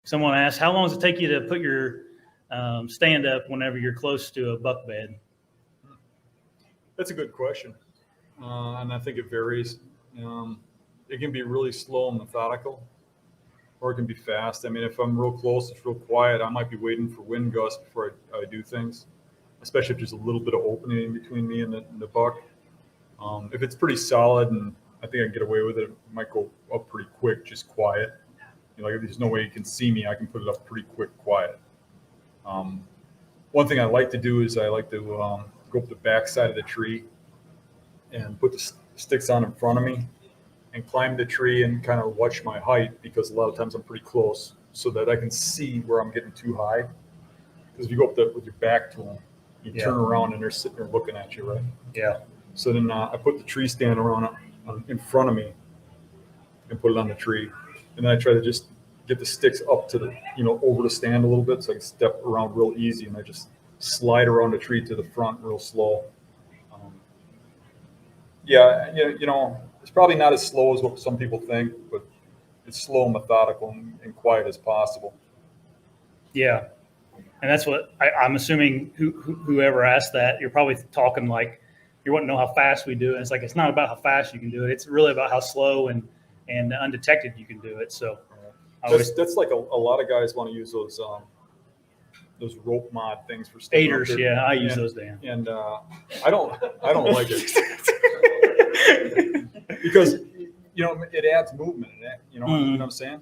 Someone asked, how long does it take you to put your stand up whenever you're close to a buck bed? That's a good question. And I think it varies. It can be really slow and methodical, or it can be fast. I mean, if I'm real close, it's real quiet, I might be waiting for wind gusts before I do things, especially if there's a little bit of opening in between me and the buck. If it's pretty solid and I think I can get away with it, it might go up pretty quick, just quiet. Like if there's no way you can see me, I can put it up pretty quick, quiet. One thing I like to do is I like to go up the back side of the tree and put the sticks on in front of me and climb the tree and kind of watch my height, because a lot of times I'm pretty close, so that I can see where I'm getting too high. Because if you go up there with your back to them, you turn around and they're sitting there looking at you, right? Yeah. So then I put the tree stand around in front of me and put it on the tree. And then I try to just get the sticks up to the, over the stand a little bit, so I can step around real easy. And I just slide around the tree to the front real slow. It's probably not as slow as what some people think, but it's slow and methodical and quiet as possible. Yeah. And that's what I'm assuming whoever asked that, you're probably talking like you want to know how fast we do it. And it's like, it's not about how fast you can do it. It's really about how slow and undetected you can do it. So that's like a lot of guys want to use those rope mod things for sticking aiders. Yeah, I use those, Dan. And I don't like it because it adds movement. You know what I'm saying?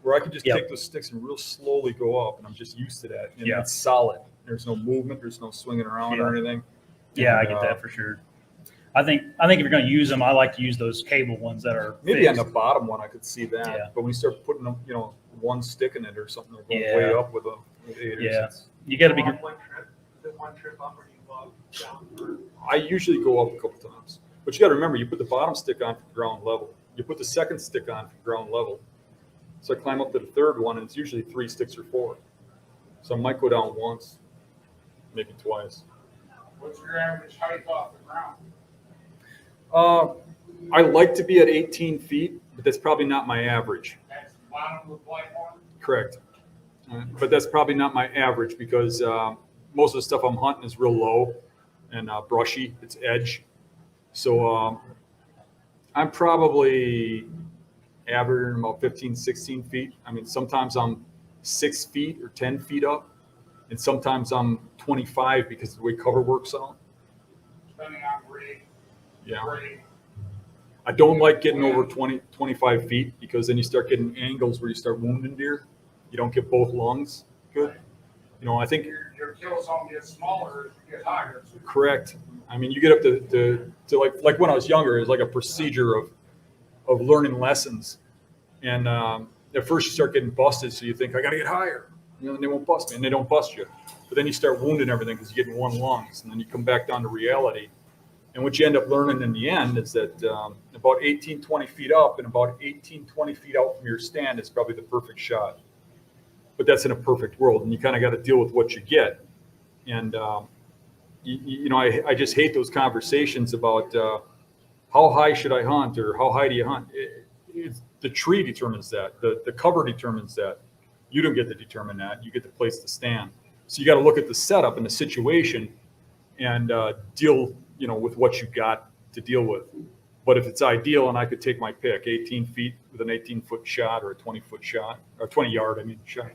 Where I can just take those sticks and real slowly go up, and I'm just used to that. And it's solid. There's no movement. There's no swinging around or anything. Yeah, I get that for sure. I think if you're going to use them, I like to use those cable ones that are maybe fixed. On the bottom one I could see that. Yeah. But when you start putting them, one stick in it or something, they're going way up with aiders. Yeah, you got to be. One trip up, or you go down? I usually go up a couple times, but you got to remember, you put the bottom stick on from ground level. You put the second stick on from ground level. So I climb up to the third one, and it's usually 3 sticks or 4. So I might go down once, maybe twice. What's your average height off the ground? I like to be at 18 feet, but that's probably not my average. That's the bottom of the white one? Correct. But that's probably not my average, because most of the stuff I'm hunting is real low and brushy. It's edge. So I'm probably averaging about 15, 16 feet. I mean, sometimes I'm 6 feet or 10 feet up, and sometimes I'm 25 because of the way cover works out. Depending on grade. Yeah. I don't like getting over 20, 25 feet, because then you start getting angles where you start wounding deer. You don't get both lungs good. I think your kill zone gets smaller as you get higher. Correct. I mean, you get up to like when I was younger, it was like a procedure of learning lessons. And at first you start getting busted, so you think, I got to get higher. And they won't bust me, and they don't bust you. But then you start wounding everything because you're getting one lungs, and then you come back down to reality. And what you end up learning in the end is that about 18, 20 feet up and about 18, 20 feet out from your stand is probably the perfect shot. But that's in a perfect world, and you kind of got to deal with what you get. And, I just hate those conversations about how high should I hunt, or how high do you hunt? The tree determines that. The cover determines that. You don't get to determine that. You get to place the stand. So you got to look at the setup and the situation and deal with what you got to deal with. But if it's ideal and I could take my pick, 18 feet with an 18-foot shot or a 20-foot shot, or 20-yard, shot,